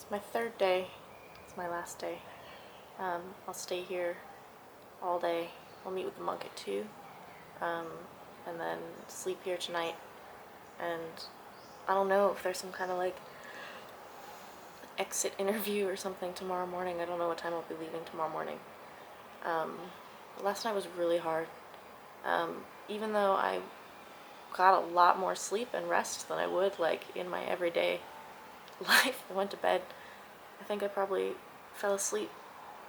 It's my third day. It's my last day. I'll stay here all day. I'll meet with the monk at 2, and then sleep here tonight. And I don't know if there's some kind of like exit interview or something tomorrow morning. I don't know what time I'll be leaving tomorrow morning. Last night was really hard. Even though I got a lot more sleep and rest than I would like in my everyday life. I went to bed. I think I probably fell asleep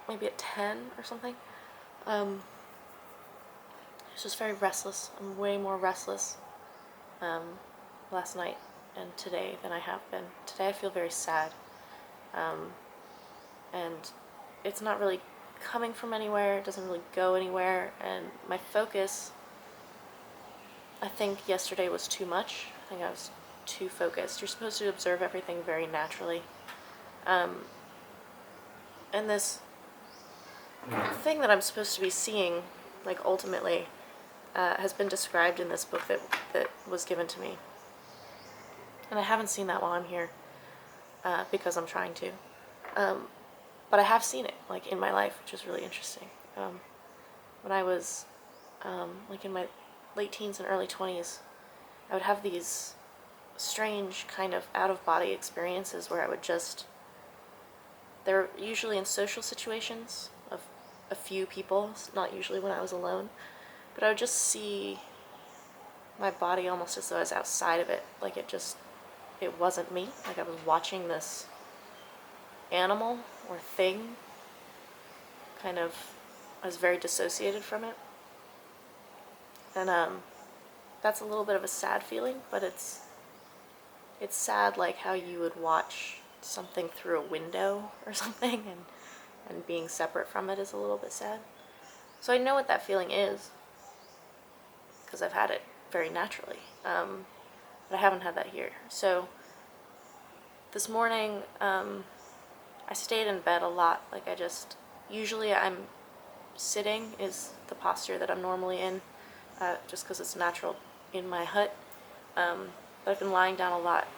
maybe at 10 or something. I was just very restless. I'm way more restless last night and today than I have been. Today I feel very sad. And it's not really coming from anywhere. It doesn't really go anywhere. And my focus, I think yesterday was too much. I think I was too focused. You're supposed to observe everything very naturally. And this thing that I'm supposed to be seeing, like ultimately, has been described in this book that was given to me. And I haven't seen that while I'm here, because I'm trying to. But I have seen it, like, in my life, which is really interesting. When I was, like, in my late teens and early 20s, I would have these strange kind of out-of-body experiences where I would just... They're usually in social situations of a few people, not usually when I was alone. But I would just see my body almost as though I was outside of it. Like it wasn't me. Like I was watching this animal or thing. I was very dissociated from it. And that's a little bit of a sad feeling, but it's sad like how you would watch something through a window or something, and being separate from it is a little bit sad. So I know what that feeling is, because I've had it very naturally, but I haven't had that here. So this morning, I stayed in bed a lot. Like usually I'm sitting is the posture that I'm normally in, just because it's natural in my hut, but I've been lying down a lot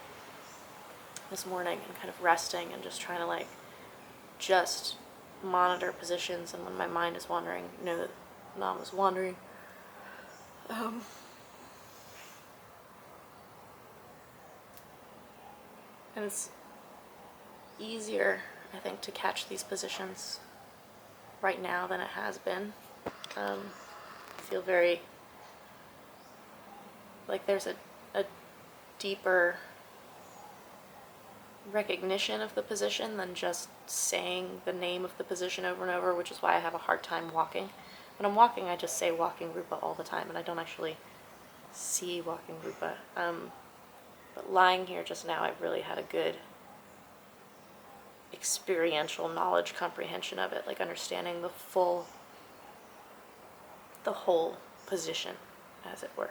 this morning and kind of resting and just trying to just monitor positions, and when my mind is wandering, know that Nam is wandering. And it's easier, I think, to catch these positions right now than it has been. I feel very like there's a deeper recognition of the position than just saying the name of the position over and over, which is why I have a hard time walking. When I'm walking, I just say walking rupa all the time, and I don't actually see walking rupa. But lying here just now, I've really had a good experiential knowledge comprehension of it, like understanding the whole position, as it were.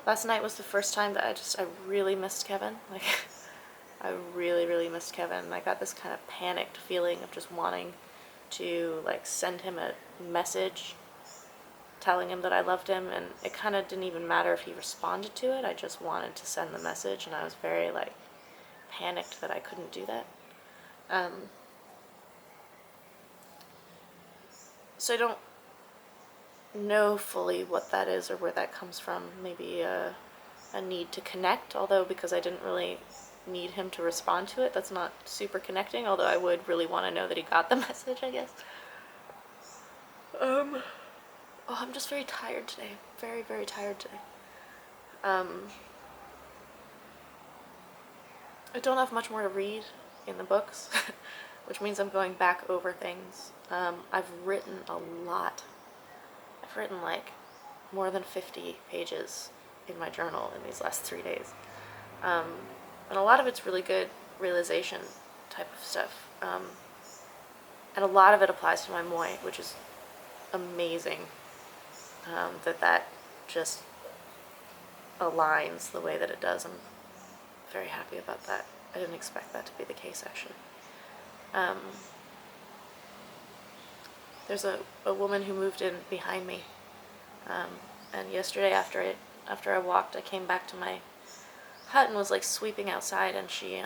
Last night was the first time that I really missed Kevin. Like, I really, really missed Kevin. I got this kind of panicked feeling of just wanting to, send him a message telling him that I loved him, and it kind of didn't even matter if he responded to it. I just wanted to send the message, and I was very, panicked that I couldn't do that. So I don't know fully what that is or where that comes from. Maybe a need to connect, although because I didn't really need him to respond to it, that's not super connecting, although I would really want to know that he got the message, I guess. I'm just very tired today. Very, very tired today. I don't have much more to read in the books, which means I'm going back over things. I've written a lot. I've written more than 50 pages in my journal in these last 3 days. And a lot of it's really good realization type of stuff. And a lot of it applies to my Muay, which is amazing, that just aligns the way that it does. I'm very happy about that. I didn't expect that to be the case, actually. There's a woman who moved in behind me, and yesterday after I walked, I came back to my hut and was like sweeping outside, and she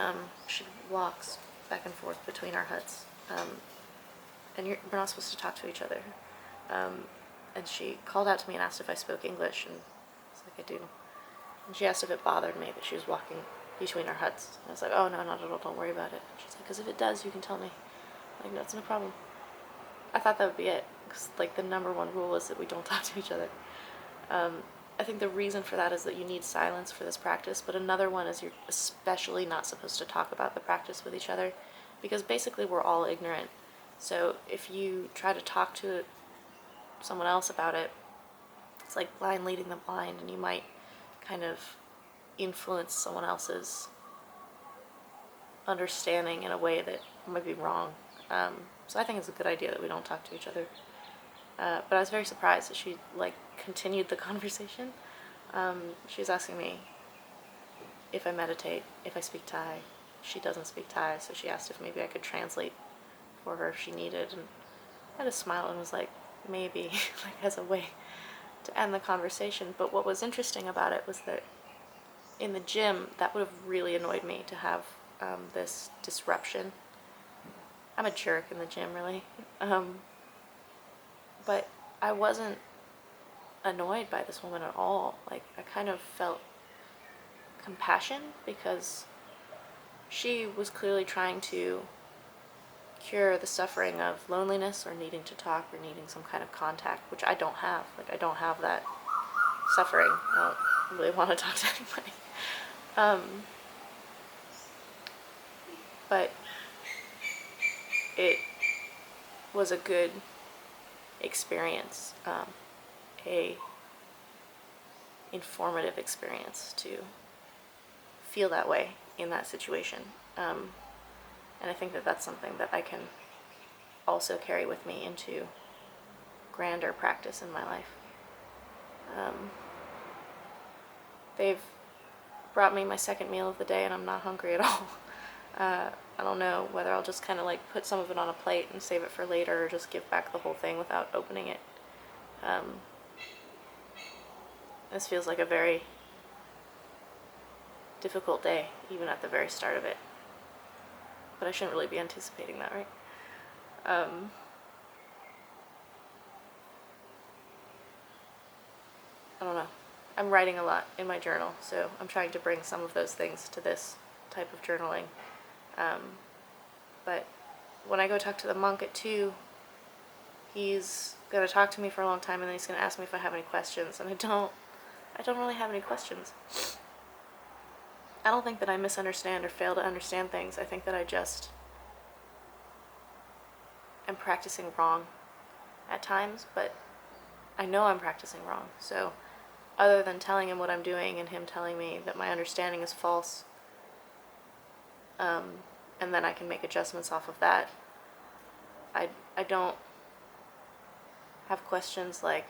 walks back and forth between our huts, and we're not supposed to talk to each other. And she called out to me and asked if I spoke English, and I was like, I do. And she asked if it bothered me that she was walking between our huts. And I was like, oh, no, not at all, don't worry about it. She's like, because if it does, you can tell me. I'm like, no, it's no problem. I thought that would be it, because like the number one rule is that we don't talk to each other. I think the reason for that is that you need silence for this practice, but another one is you're especially not supposed to talk about the practice with each other, because basically we're all ignorant. So if you try to talk to someone else about it, it's like blind leading the blind, and you might kind of influence someone else's understanding in a way that might be wrong. So I think it's a good idea that we don't talk to each other. But I was very surprised that she like continued the conversation. She was asking me if I meditate, if I speak Thai. She doesn't speak Thai, so she asked if maybe I could translate for her if she needed. And I just smiled and was like, maybe, like as a way to end the conversation. But what was interesting about it was that in the gym, that would have really annoyed me to have this disruption. I'm a jerk in the gym, really. But I wasn't annoyed by this woman at all. Like, I kind of felt compassion, because she was clearly trying to cure the suffering of loneliness or needing to talk or needing some kind of contact, which I don't have. Like, I don't have that suffering. I don't really want to talk to anybody. But it was a good experience, a informative experience to feel that way in that situation. And I think that that's something that I can also carry with me into grander practice in my life. They've brought me my second meal of the day, and I'm not hungry at all. I don't know whether I'll just kind of like put some of it on a plate and save it for later, or just give back the whole thing without opening it. This feels like a very difficult day, even at the very start of it. But I shouldn't really be anticipating that, right? I don't know. I'm writing a lot in my journal, so I'm trying to bring some of those things to this type of journaling. But when I go talk to the monk at 2, he's going to talk to me for a long time, and then he's going to ask me if I have any questions, and I don't really have any questions. I don't think that I misunderstand or fail to understand things. I think that I just am practicing wrong at times, but I know I'm practicing wrong. So other than telling him what I'm doing and him telling me that my understanding is false, and then I can make adjustments off of that, I don't have questions like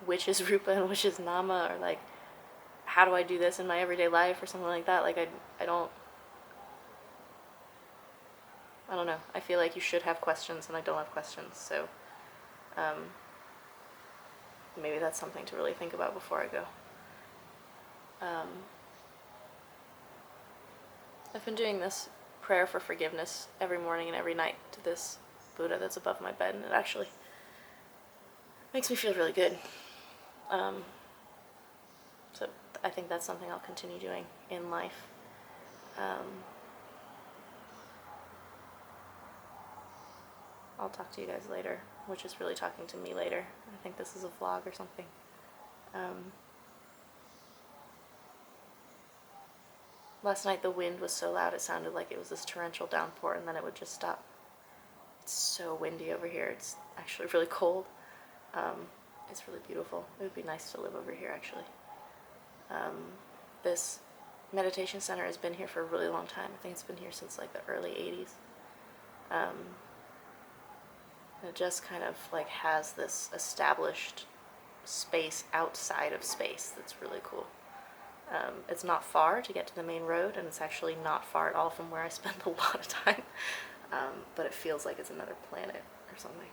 which is Rupa and which is Nama, or like how do I do this in my everyday life or something like that. Like I don't know. I feel like you should have questions, and I don't have questions, so maybe that's something to really think about before I go. I've been doing this prayer for forgiveness every morning and every night to this Buddha that's above my bed, and it actually makes me feel really good. So I think that's something I'll continue doing in life. I'll talk to you guys later, which is really talking to me later. I think this is a vlog or something. Last night the wind was so loud it sounded like it was this torrential downpour, and then it would just stop. It's so windy over here. It's actually really cold. It's really beautiful. It would be nice to live over here, actually. This meditation center has been here for a really long time. I think it's been here since like the early 80s. It just kind of like has this established space outside of space that's really cool. It's not far to get to the main road, and it's actually not far at all from where I spend a lot of time, but it feels like it's another planet or something.